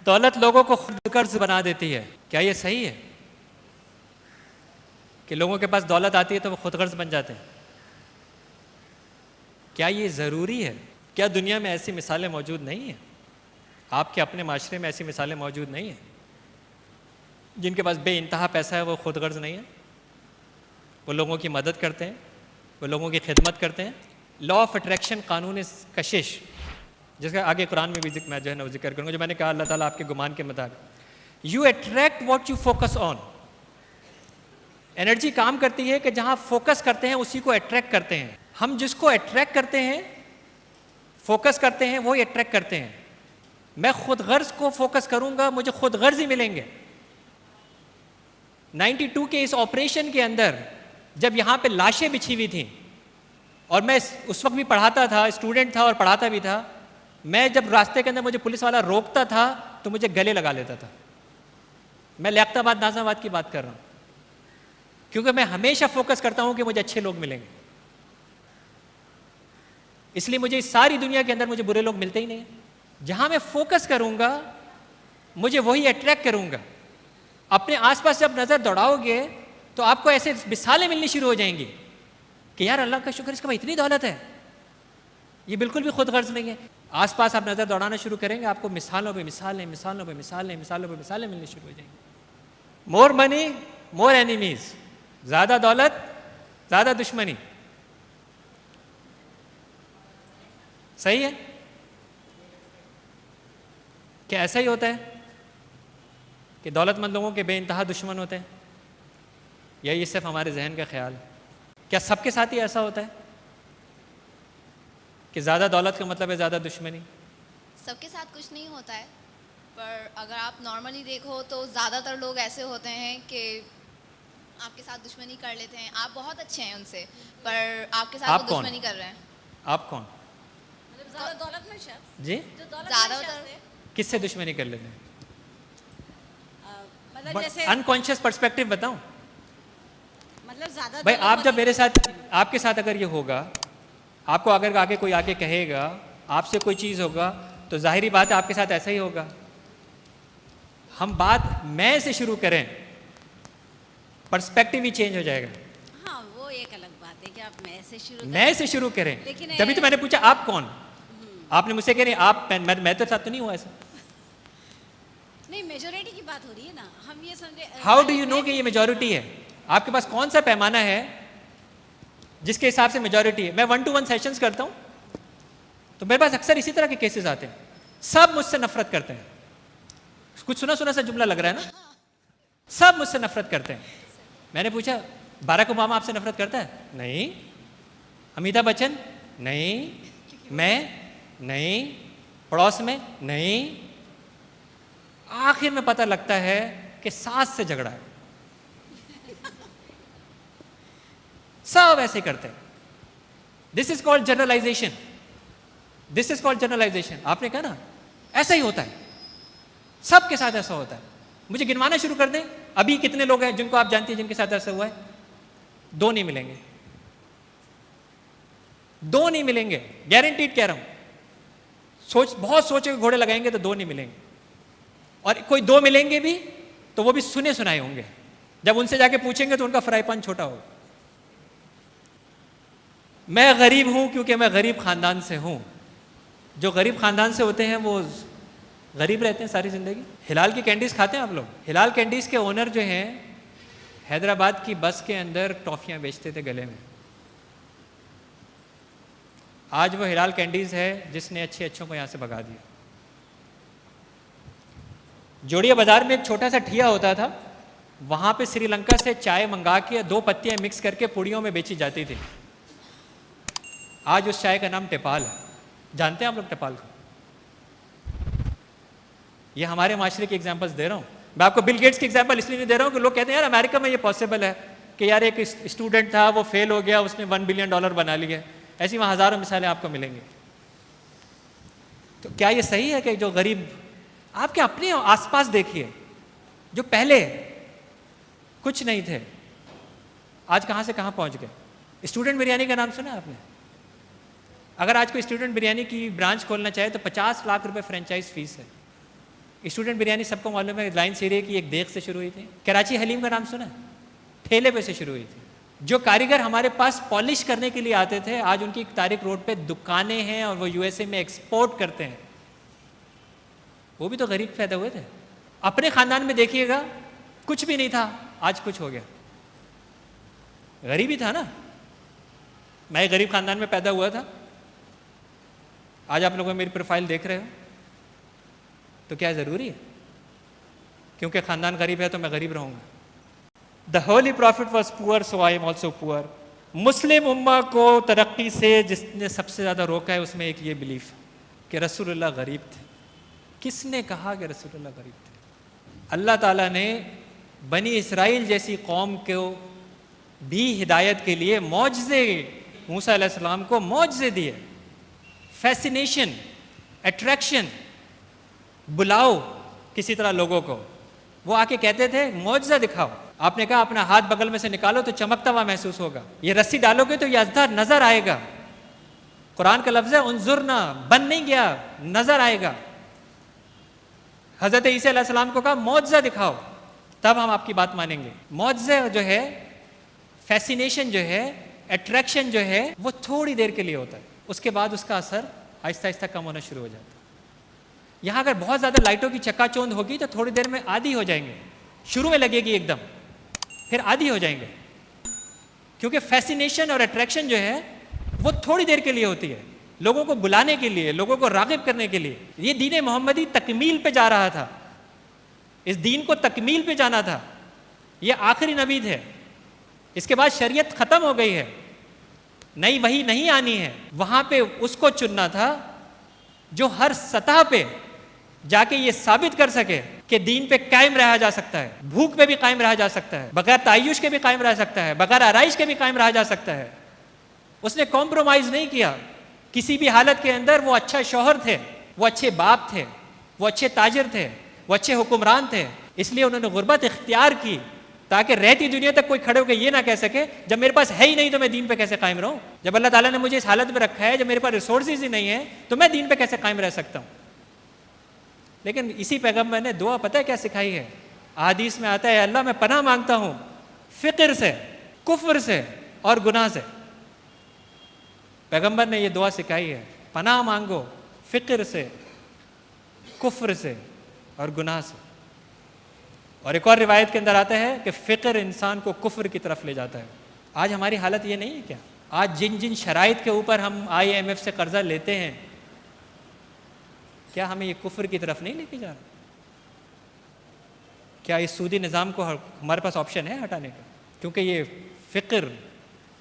दौलत लोगों को खुद कर्ज बना देती है। क्या ये सही है कि लोगों के पास दौलत आती है तो वो खुद गर्ज बन जाते हैं? क्या ये ज़रूरी है? क्या दुनिया में ऐसी मिसालें मौजूद नहीं हैं? आपके अपने माशरे में ऐसी मिसालें मौजूद नहीं हैं जिनके पास बेइंतहा पैसा है, वो खुद गर्ज नहीं है, वो लोगों की मदद करते हैं, वो लोगों की खिदमत करते हैं। लॉ ऑफ अट्रैक्शन, कानून कशिश, जिसका आगे कुरान में भी मैं जो है ना जिक्र करूँगा, जो मैंने कहा अल्लाह ताला आपके गुमान के मुताबिक, you attract what you focus on. Energy काम करती है कि जहाँ फोकस करते हैं उसी को अट्रैक्ट करते हैं। हम जिसको अट्रैक्ट करते हैं, फोकस करते हैं, वो ही अट्रैक्ट करते हैं। मैं खुद गर्ज को फोकस करूंगा, मुझे खुद गर्ज ही मिलेंगे। 92 के इस ऑपरेशन के अंदर जब यहाँ पे लाशें बिछी हुई थी और मैं उस वक्त भी पढ़ाता था, स्टूडेंट था और पढ़ाता भी था, मैं जब रास्ते के अंदर मुझे पुलिस वाला रोकता था तो मुझे गले लगा लेता था। मैं लियाकताबाद नाज़ाबाद की बात कर रहा हूँ, क्योंकि मैं हमेशा फोकस करता हूँ कि मुझे अच्छे लोग मिलेंगे। इसलिए मुझे इस सारी दुनिया के अंदर मुझे बुरे लोग मिलते ही नहीं। जहाँ मैं फोकस करूँगा मुझे वही अट्रैक्ट करूँगा। अपने आसपास जब नज़र दौड़ाओगे तो आपको ऐसे मिसालें मिलनी शुरू हो जाएंगी कि यार अल्लाह का शुक्र, इसके पास इतनी दौलत है, ये बिल्कुल भी खुद गर्ज नहीं है। आसपास आप नज़र दौड़ाना शुरू करेंगे, आपको मिसालों पे मिसालें, मिसालों पे मिसालें, मिसालों पे मिसालें मिलनी शुरू हो जाएंगी। मोर मनी मोर एनिमीज, ज़्यादा दौलत ज़्यादा दुश्मनी। सही है? क्या ऐसा ही होता है कि दौलतमंद लोगों के बेइंतहा दुश्मन होते हैं, या ये सिर्फ हमारे जहन का ख्याल है? क्या सबके साथ ही ऐसा होता है कि ज़्यादा दौलत का मतलब है ज़्यादा दुश्मनी? सबके साथ कुछ नहीं होता है, पर अगर आप नॉर्मली देखो तो ज़्यादातर लोग ऐसे होते हैं कि आपके साथ दुश्मनी कर लेते हैं। आप बहुत अच्छे हैं उनसे, पर आपके साथ वो दुश्मनी कर रहे हैं। आप कौन? मतलब ज़्यादा दौलतमंद शख्स जी, ज़्यादातर किससे दुश्मनी कर लेते हैं? मतलब जैसे अनकॉन्शियस पर्सपेक्टिव बताऊं? मतलब ज़्यादा भाई आप जब मेरे साथ, आपके साथ अगर ये होगा, आपको अगर आगे कोई आके कहेगा, आपसे कोई चीज़ होगा, तो जाहिरी बात है आपके साथ ऐसा ही होगा। हम बात मैं से शुरू करें, पर्सपेक्टिव ही चेंज हो जाएगा। हाँ, वो एक अलग बात है कि आप मैं से शुरू करें। तभी तो मैंने पूछा आप कौन? आपने मुझसे कह रही आप, मैं तो साथ तो नहीं हुआ ऐसा। नहीं, मेजॉरिटी की बात हो रही है ना, हम ये समझे। हाउ डू यू नो कि ये मेजॉरिटी है? आपके पास कौन सा पैमाना है जिसके हिसाब से मेजॉरिटी है? मैं 1-to-1 सेशंस करता हूं तो मेरे पास अक्सर इसी तरह के केसेस आते हैं। सब मुझसे नफरत करते हैं। कुछ सुना सुना सा जुमला लग रहा है ना? सब मुझसे नफरत करते हैं। मैंने पूछा बाराक ओबामा आपसे नफरत करता है? नहीं। अमिताभ बच्चन? नहीं। मैं? नहीं। पड़ोस में? नहीं। आखिर में पता लगता है कि सास से झगड़ा है। सब ऐसे करते हैं। This is called generalisation. This is called generalisation. आपने कहा ना, ऐसा ही होता है, सबके साथ ऐसा होता है। मुझे गिनवाना शुरू कर दें, अभी कितने लोग हैं जिनको आप जानती हैं जिनके साथ ऐसा हुआ है? 2 नहीं मिलेंगे। 2 नहीं मिलेंगे, गारंटीड कह रहा हूं। बहुत सोचे घोड़े लगाएंगे तो 2 नहीं मिलेंगे, और कोई 2 मिलेंगे भी तो वो भी सुने सुनाए होंगे। जब उनसे जाके पूछेंगे तो उनका फ्राई पैन छोटा होगा। मैं गरीब हूं क्योंकि मैं गरीब खानदान से हूं। जो गरीब खानदान से होते हैं वो गरीब रहते हैं सारी जिंदगी। हिलाल की कैंडीज खाते हैं आप लोग? हिलाल कैंडीज के ओनर जो हैं, हैदराबाद की बस के अंदर टॉफियां बेचते थे गले में। आज वो हिलाल कैंडीज है जिसने अच्छे अच्छों को यहां से भगा दिया। जोड़िया बाजार में एक छोटा सा ठिया होता था, वहां पे श्रीलंका से चाय मंगा के 2 पत्तियां मिक्स करके पुड़ियों में बेची जाती थी। आज उस चाय का नाम टेपाल है। जानते हैं आप लोग टेपाल को? ये हमारे माशरे की एग्जांपल्स दे रहा हूं मैं आपको। बिल गेट्स की एग्जांपल इसलिए नहीं दे रहा हूं कि लोग कहते हैं यार अमेरिका में ये पॉसिबल है कि यार एक स्टूडेंट था, वो फेल हो गया, उसने $1 बिलियन बना लिए। ऐसी वहां हजारों मिसालें आपको मिलेंगी। तो क्या ये सही है कि जो गरीब, आपके अपने आसपास देखिए, जो पहले कुछ नहीं थे, आज कहां से कहां पहुंच गए। स्टूडेंट बिरयानी का नाम सुना आपने? अगर आज कोई स्टूडेंट बिरयानी की ब्रांच खोलना चाहे तो 50 लाख रुपए फ्रेंचाइज फीस है। स्टूडेंट बिरयानी सबको मालूम है, लाइन सीढ़ी की एक देख से शुरू हुई थी। कराची हलीम का नाम सुना है? ठेले पे से शुरू हुई थी। जो कारीगर हमारे पास पॉलिश करने के लिए आते थे, आज उनकी तारिक रोड पे दुकानें हैं और वो यूएसए में एक्सपोर्ट करते हैं। वो भी तो गरीब पैदा हुए थे। अपने खानदान में देखिएगा, कुछ भी नहीं था, आज कुछ हो गया। गरीब ही था ना, मैं गरीब खानदान में पैदा हुआ था। आज आप लोग मेरी प्रोफाइल देख रहे हो, तो क्या ज़रूरी है क्योंकि ख़ानदान गरीब है तो मैं गरीब रहूँगा? The holy prophet was poor so I am also poor. Muslim उम्मा को तरक्की से जिसने सबसे ज़्यादा रोका है उसमें एक ये बिलीफ कि रसूलुल्लाह गरीब थे। किसने कहा कि रसूलुल्लाह गरीब थे? अल्लाह ताला ने बनी इसराइल जैसी कौम को भी हिदायत के लिए मौजज़े, मूसा अलैहिस्सलाम को मौजज़े दिए। फैसिनेशन, अट्रैक्शन, बुलाओ किसी तरह लोगों को। वो आके कहते थे मौजज़ा दिखाओ। आपने कहा अपना हाथ बगल में से निकालो तो चमकता हुआ महसूस होगा, ये रस्सी डालोगे तो ये अज़हर नजर आएगा। कुरान का लफ्ज़ है उन्जुरना, बन नहीं गया, नजर आएगा। हज़रत ईसा अलैहिस्सलाम को कहा मौजज़ा दिखाओ तब हम आपकी बात मानेंगे। मौजज़ा जो है, फैसिनेशन जो है, अट्रैक्शन जो है, वो थोड़ी देर के लिए होता है, उसके बाद उसका असर आहिस्ता आहिस्ता कम होना शुरू हो जाता है। यहाँ अगर बहुत ज़्यादा लाइटों की चकाचौंध होगी तो थोड़ी देर में आदी हो जाएंगे, शुरू में लगेगी एकदम, फिर आदी हो जाएंगे, क्योंकि फैसिनेशन और अट्रैक्शन जो है वो थोड़ी देर के लिए होती है, लोगों को बुलाने के लिए, लोगों को राग़िब करने के लिए। ये दीन मोहम्मदी तकमील पे जा रहा था, इस दीन को तकमील पे जाना था, ये आखिरी नबी थे, इसके बाद शरीयत ख़त्म हो गई है, नई वही नहीं आनी है। वहाँ पे उसको चुनना था जो हर सतह पे जाके ये साबित कर सके कि दीन पे कायम रहा जा सकता है, भूख पे भी कायम रहा जा सकता है, बगैर तायुश के भी कायम रह सकता है, बगैर आराइश के भी कायम रहा जा सकता है। उसने कॉम्प्रोमाइज़ नहीं किया किसी भी हालत के अंदर। वो अच्छा शौहर थे, वो अच्छे बाप थे, वो अच्छे ताजिर थे, वो अच्छे हुक्मरान थे, इसलिए उन्होंने गुर्बत इख्तियार की ताकि रहती दुनिया तक कोई खड़े होकर ये ना कह सके जब मेरे पास है ही नहीं तो मैं दीन पे कैसे कायम रहूं। जब अल्लाह ताला ने मुझे इस हालत में रखा है, जब मेरे पास रिसोर्सेज ही नहीं है, तो मैं दीन पे कैसे कायम रह सकता हूं। लेकिन इसी पैगम्बर ने दुआ पता है क्या सिखाई है? हदीस में आता है, अल्लाह मैं पनाह मांगता हूं फ़िक्र से, कुफ्र से और गुनाह से। पैगम्बर ने ये दुआ सिखाई है, पनाह मांगो फ़िक्र से, कुफ्र से और गुनाह से। और एक और रिवायत के अंदर आता है कि फ़िक्र इंसान को कुफ्र की तरफ ले जाता है। आज हमारी हालत ये नहीं है क्या? आज जिन जिन शराइत के ऊपर हम IMF से कर्जा लेते हैं, क्या हमें ये कुफ्र की तरफ नहीं लेके जा रहा? क्या इस सूदी निज़ाम को हमारे पास ऑप्शन है हटाने का? क्योंकि ये फ़िक्र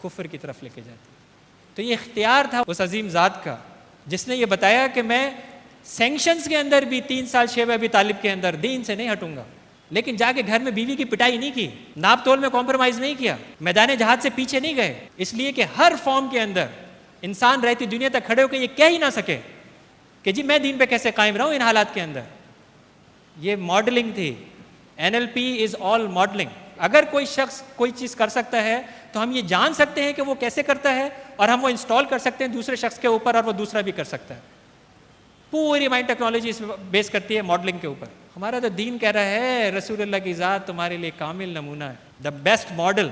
कुफ्र की तरफ लेके जाती है। तो ये इख्तियार था उस अजीम ज़ात का जिसने ये बताया कि मैं सैंक्शंस के अंदर भी 3 साल शेब अबी तालिब के अंदर दीन से नहीं हटूंगा। लेकिन जाके घर में बीवी की पिटाई नहीं की, नाप तोल में कॉम्प्रोमाइज़ नहीं किया, मैदान जहाद से पीछे नहीं गए, इसलिए कि हर फॉर्म के अंदर इंसान रहती दुनिया तक खड़े होकर ये कह ही ना सके कि जी मैं दीन पे कैसे कायम रहूं इन हालात के अंदर। ये मॉडलिंग थी। NLP is all modelling. अगर कोई शख्स कोई चीज़ कर सकता है तो हम ये जान सकते हैं कि वो कैसे करता है और हम वो इंस्टॉल कर सकते हैं दूसरे शख्स के ऊपर और वो दूसरा भी कर सकता है। पूरी माइंड टेक्नोलॉजी इस बेस करती है मॉडलिंग के ऊपर। हमारा तो दीन कह रहा है रसूलुल्लाह की ज़ात तुम्हारे लिए कामिल नमूना है, द बेस्ट मॉडल।